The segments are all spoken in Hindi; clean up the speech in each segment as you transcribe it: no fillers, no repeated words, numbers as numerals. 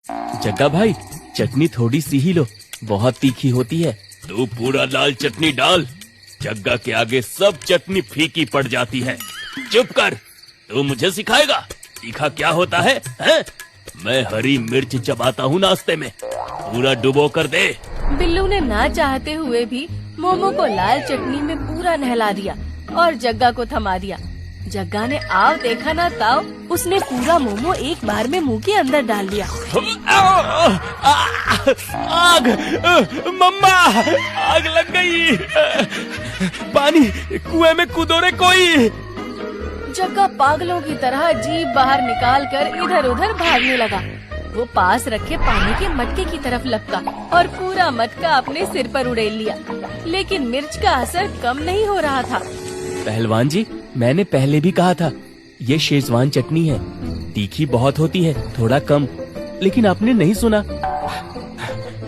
जग्गा भाई, चटनी थोड़ी सी ही लो, बहुत तीखी होती है। तू पूरा लाल चटनी डाल, जग्गा के आगे सब चटनी फीकी पड़ जाती है। चुप कर, तू मुझे सिखाएगा तीखा क्या होता है, हैं? मैं हरी मिर्च चबाता हूँ नाश्ते में, पूरा डुबो कर दे। बिल्लू ने ना चाहते हुए भी मोमो को लाल चटनी में पूरा नहला दिया और जग्गा को थमा दिया। जग्गा ने आव देखा ना ताव, उसने पूरा मोमो एक बार में मुंह के अंदर डाल दिया। आग, मम्मा, आग लग गई। पानी, कुएं में कूदो रे कोई। जग्गा पागलों की तरह जीभ बाहर निकालकर इधर उधर भागने लगा। वो पास रखे पानी के मटके की तरफ लपका और पूरा मटका अपने सिर पर उड़ेल लिया, लेकिन मिर्च का असर कम नहीं हो रहा था। पहलवान जी, मैंने पहले भी कहा था, ये शेजवान चटनी है, तीखी बहुत होती है, थोड़ा कम, लेकिन आपने नहीं सुना।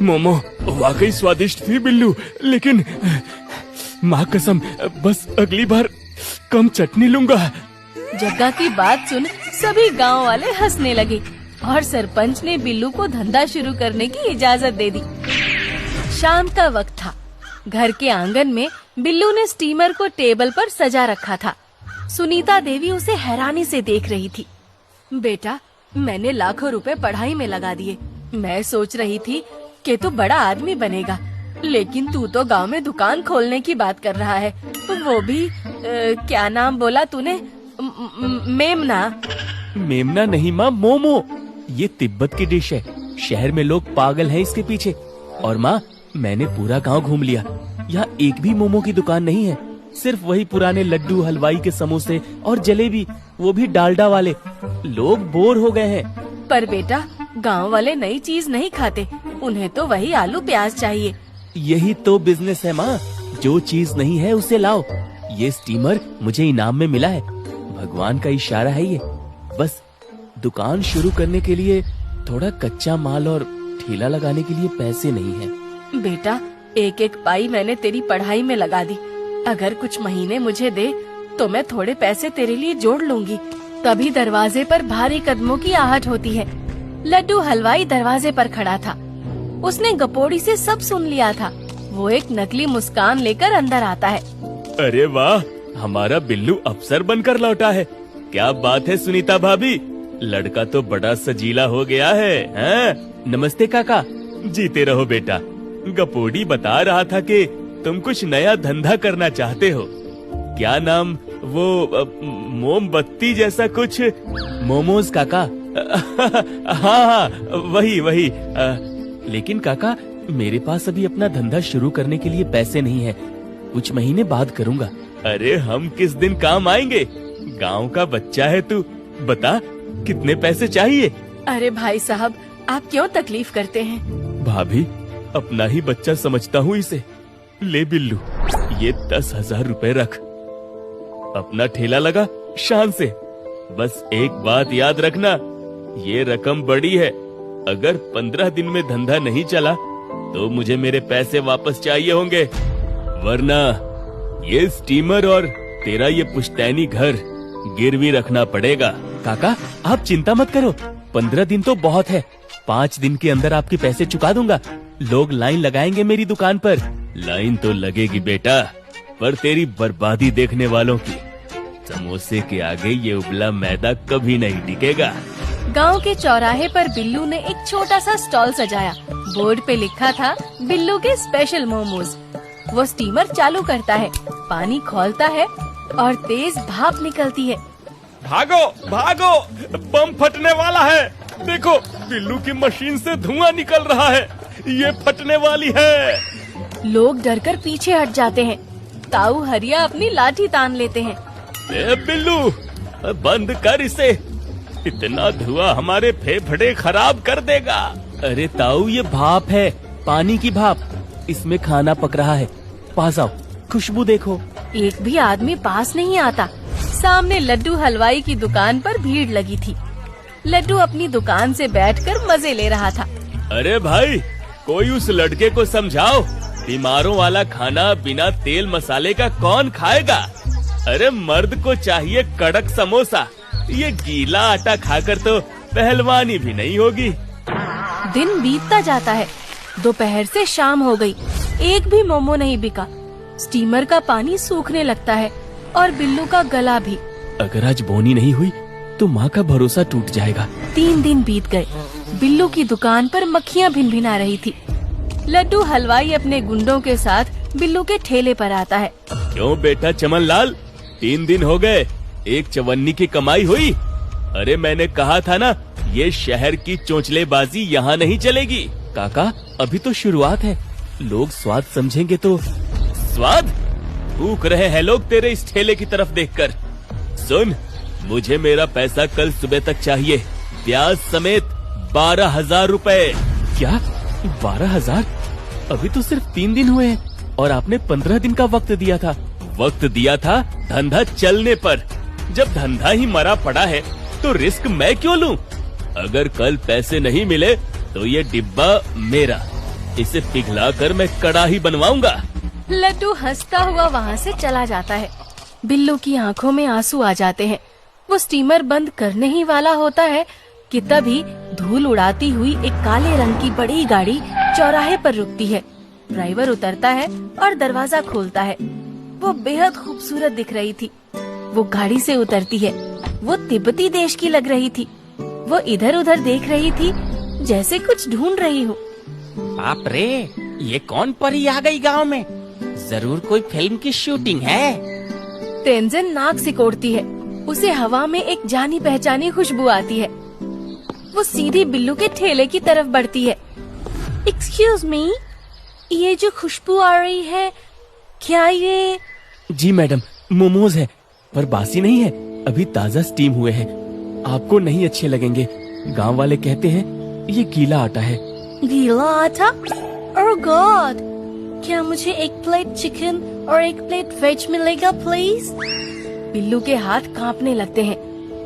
मोमो वाकई स्वादिष्ट थी बिल्लू, लेकिन माँ कसम, बस अगली बार कम चटनी लूंगा। जग्गा की बात सुन सभी गांव वाले हंसने लगे और सरपंच ने बिल्लू को धंधा शुरू करने की इजाजत दे दी। शाम का वक्त था। घर के आंगन में बिल्लू ने स्टीमर को टेबल पर सजा रखा था। सुनीता देवी उसे हैरानी से देख रही थी। बेटा, मैंने लाखों रुपए पढ़ाई में लगा दिए। मैं सोच रही थी कि तू बड़ा आदमी बनेगा, लेकिन तू तो गांव में दुकान खोलने की बात कर रहा है, वो भी क्या नाम बोला तूने? मेमना। मेमना नहीं माँ, मोमो। ये तिब्बत की डिश है, शहर में लोग पागल हैं इसके पीछे। और माँ, मैंने पूरा गांव घूम लिया, यहाँ एक भी मोमो की दुकान नहीं है, सिर्फ वही पुराने लड्डू, हलवाई के समोसे और जलेबी, वो भी डालडा वाले। लोग बोर हो गए हैं। पर बेटा, गांव वाले नई चीज नहीं खाते, उन्हें तो वही आलू प्याज चाहिए। यही तो बिजनेस है माँ, जो चीज नहीं है उसे लाओ। ये स्टीमर मुझे इनाम में मिला है, भगवान का इशारा है ये। बस दुकान शुरू करने के लिए थोड़ा कच्चा माल और ठेला लगाने के लिए पैसे नहीं है। बेटा, एक एक पाई मैंने तेरी पढ़ाई में लगा दी, अगर कुछ महीने मुझे दे तो मैं थोड़े पैसे तेरे लिए जोड़ लूंगी। तभी दरवाजे पर भारी कदमों की आहट होती है। लड्डू हलवाई दरवाजे पर खड़ा था। उसने गपोड़ी से सब सुन लिया था। वो एक नकली मुस्कान लेकर अंदर आता है। अरे वाह, हमारा बिल्लू अफसर बनकर लौटा है। क्या बात है सुनीता भाभी, लड़का तो बड़ा सजीला हो गया है, हैं? नमस्ते काका। जीते रहो बेटा। गपोड़ी बता रहा था कि तुम कुछ नया धंधा करना चाहते हो। क्या नाम, वो मोमबत्ती जैसा कुछ? मोमोज काका। हाँ, वही। लेकिन काका, मेरे पास अभी अपना धंधा शुरू करने के लिए पैसे नहीं है, कुछ महीने बाद करूँगा। अरे हम किस दिन काम आएंगे? गांव का बच्चा है तू, बता कितने पैसे चाहिए? अरे भाई साहब, आप क्यों तकलीफ करते हैं? भाभी, अपना ही बच्चा समझता हूँ इसे। ले बिल्लू, ये 10,000 रुपए रख, अपना ठेला लगा शान से। बस एक बात याद रखना, ये रकम बड़ी है, अगर 15 दिन में धंधा नहीं चला तो मुझे मेरे पैसे वापस चाहिए होंगे, वरना ये स्टीमर और तेरा ये पुश्तैनी घर गिरवी रखना पड़ेगा। काका, आप चिंता मत करो, 15 दिन तो बहुत है, 5 दिन के अंदर आपके पैसे चुका दूंगा। लोग लाइन लगाएंगे मेरी दुकान पर। लाइन तो लगेगी बेटा, पर तेरी बर्बादी देखने वालों की। समोसे के आगे ये उबला मैदा कभी नहीं टिकेगा। गांव के चौराहे पर बिल्लू ने एक छोटा सा स्टॉल सजाया। बोर्ड पे लिखा था बिल्लू के स्पेशल मोमोज। वो स्टीमर चालू करता है, पानी खौलता है और तेज भाप निकलती है। भागो भागो, बम फटने वाला है। देखो, बिल्लू की मशीन से धुआं निकल रहा है, ये फटने वाली है। लोग डरकर पीछे हट जाते हैं। ताऊ हरिया अपनी लाठी तान लेते हैं। ए बिल्लू, बंद कर इसे, इतना धुआं हमारे फेफड़े खराब कर देगा। अरे ताऊ, ये भाप है, पानी की भाप, इसमें खाना पक रहा है। पास आओ, खुशबू देखो। एक भी आदमी पास नहीं आता। सामने लड्डू हलवाई की दुकान पर भीड़ लगी थी। लड्डू अपनी दुकान से बैठकर मजे ले रहा था। अरे भाई, कोई उस लड़के को समझाओ, बीमारों वाला खाना बिना तेल मसाले का कौन खाएगा? अरे मर्द को चाहिए कड़क समोसा, ये गीला आटा खाकर तो पहलवानी भी नहीं होगी। दिन बीतता जाता है। दोपहर से शाम हो गई, एक भी मोमो नहीं बिका। स्टीमर का पानी सूखने लगता है और बिल्लू का गला भी। अगर आज बोनी नहीं हुई तो माँ का भरोसा टूट जाएगा। 3 दिन बीत गए। बिल्लू की दुकान पर मक्खियाँ भिनभिना रही थी। लड्डू हलवाई अपने गुंडों के साथ बिल्लू के ठेले पर आता है। क्यों बेटा चमन लाल, 3 दिन हो गए, एक चवन्नी की कमाई हुई? अरे मैंने कहा था ना, ये शहर की चोंचलेबाजी यहाँ नहीं चलेगी। काका अभी तो शुरुआत है, लोग स्वाद समझेंगे तो। स्वाद? भूख रहे हैं लोग तेरे इस ठेले की तरफ देखकर। सुन, मुझे मेरा पैसा कल सुबह तक चाहिए, ब्याज समेत 12,000 रुपए। क्या 12,000? अभी तो सिर्फ 3 दिन हुए हैं और आपने 15 दिन का वक्त दिया था। वक्त दिया था धंधा चलने पर। जब धंधा ही मरा पड़ा है तो रिस्क मैं क्यों लूं? अगर कल पैसे नहीं मिले तो ये डिब्बा मेरा, इसे पिघलाकर मैं कड़ाही बनवाऊंगा। लड्डू हंसता हुआ वहाँ से चला जाता है। बिल्लू की आंखों में आंसू आ जाते हैं। वो स्टीमर बंद करने ही वाला होता है कि तभी धूल उड़ाती हुई एक काले रंग की बड़ी गाड़ी चौराहे पर रुकती है। ड्राइवर उतरता है और दरवाजा खोलता है। वो बेहद खूबसूरत दिख रही थी। वो गाड़ी से उतरती है। वो तिब्बती देश की लग रही थी। वो इधर उधर देख रही थी जैसे कुछ ढूंढ रही हो। बाप रे, ये कौन परी आ गई गांव में? जरूर कोई फिल्म की शूटिंग है। तेंजिन नाक सिकोड़ती है। उसे हवा में एक जानी पहचानी खुशबू आती है। वो सीधी बिल्लू के ठेले की तरफ बढ़ती है। एक्सक्यूज मी, ये जो खुशबू आ रही है, क्या ये? जी मैडम, मोमोज है, पर बासी नहीं है, अभी ताज़ा स्टीम हुए हैं। आपको नहीं अच्छे लगेंगे। गांव वाले कहते हैं ये गीला आटा है। गीला आटा? ओह गॉड, क्या मुझे एक प्लेट चिकन और एक प्लेट वेज मिलेगा प्लीज? बिल्लू के हाथ कांपने लगते हैं।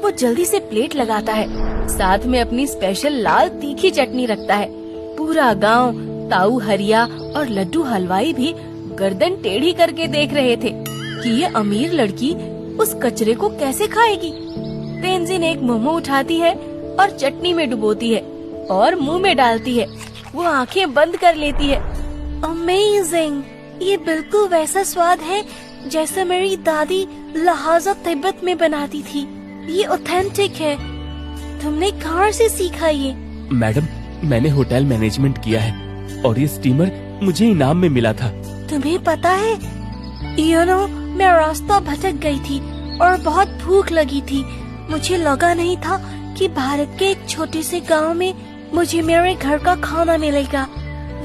वो जल्दी से प्लेट लगाता है, साथ में अपनी स्पेशल लाल तीखी चटनी रखता है। पूरा गांव, ताऊ हरिया और लड्डू हलवाई भी गर्दन टेढ़ी करके देख रहे थे कि ये अमीर लड़की उस कचरे को कैसे खाएगी। तेंजिन एक मोमो उठाती है और चटनी में डुबोती है और मुंह में डालती है। वो आंखें बंद कर लेती है। अमेजिंग, ये बिल्कुल वैसा स्वाद है जैसा मेरी दादी लहाजा तिब्बत में बनाती थी। ये ऑथेंटिक है। तुमने कहाँ से सीखा ये? मैडम, मैंने होटल मैनेजमेंट किया है और ये स्टीमर मुझे इनाम में मिला था। तुम्हें पता है, मैं रास्ता भटक गई थी और बहुत भूख लगी थी। मुझे लगा नहीं था कि भारत के एक छोटे से गांव में मुझे मेरे घर का खाना मिलेगा।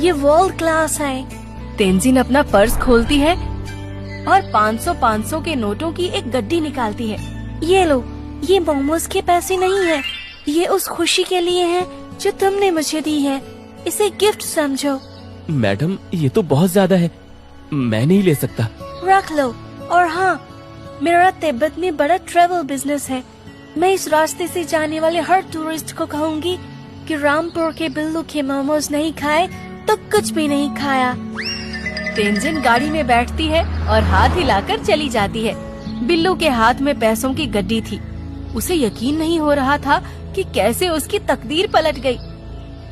ये वर्ल्ड क्लास है। तेंजिन अपना पर्स खोलती है और 500 के नोटों की एक गड्डी निकालती है। ये लो, ये मोमोज के पैसे नहीं है, ये उस खुशी के लिए है जो तुमने मुझे दी है। इसे गिफ्ट समझो। मैडम, ये तो बहुत ज्यादा है, मैं नहीं ले सकता। रख लो। और हाँ, मेरा तिब्बत में बड़ा ट्रेवल बिजनेस है। मैं इस रास्ते से जाने वाले हर टूरिस्ट को कहूँगी कि रामपुर के बिल्लू के मोमोज नहीं खाए तो कुछ भी नहीं खाया। तेंजिन गाड़ी में बैठती है और हाथ हिलाकर चली जाती है। बिल्लू के हाथ में पैसों की गड्डी थी। उसे यकीन नहीं हो रहा था कि कैसे उसकी तकदीर पलट गई।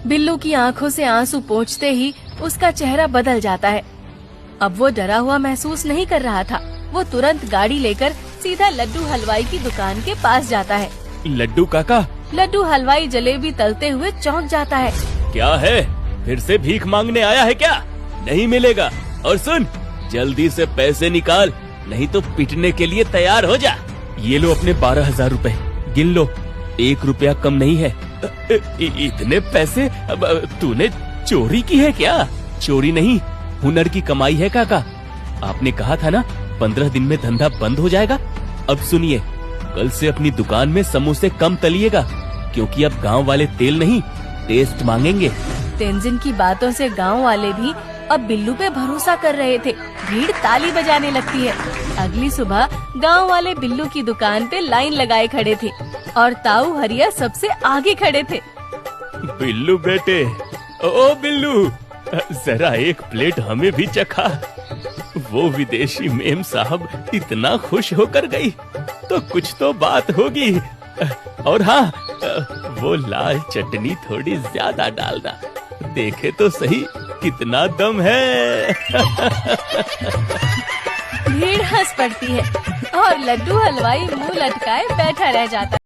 बिल्लू की आंखों से आंसू पोंछते ही उसका चेहरा बदल जाता है। अब वो डरा हुआ महसूस नहीं कर रहा था। वो तुरंत गाड़ी लेकर सीधा लड्डू हलवाई की दुकान के पास जाता है। लड्डू काका। लड्डू हलवाई जलेबी तलते हुए चौंक जाता है। क्या है, फिर से भीख मांगने आया है क्या? नहीं मिलेगा। और सुन, जल्दी से पैसे निकाल, नहीं तो पिटने के लिए तैयार हो जा। ये लो अपने 12,000 रुपए, गिन लो, 1 रुपया कम नहीं है। इतने पैसे? तूने चोरी की है क्या? चोरी नहीं, हुनर की कमाई है काका। आपने कहा था ना 15 दिन में धंधा बंद हो जाएगा। अब सुनिए, कल से अपनी दुकान में समोसे कम तलिएगा, क्योंकि अब गांव वाले तेल नहीं, टेस्ट मांगेंगे। तेंजिन की बातों से गांव वाले भी अब बिल्लू पे भरोसा कर रहे थे। भीड़ ताली बजाने लगती है। अगली सुबह गांव वाले बिल्लू की दुकान पे लाइन लगाए खड़े थे और ताऊ हरिया सबसे आगे खड़े थे। बिल्लू बेटे, ओ बिल्लू, जरा एक प्लेट हमें भी चखा। वो विदेशी मेम साहब इतना खुश होकर गई तो कुछ तो बात होगी। और हाँ, वो लाल चटनी थोड़ी ज्यादा डालना, देखे तो सही कितना दम है। भीड़ हंस पड़ती है और लड्डू हलवाई मुंह लटकाए बैठा रह जाता है।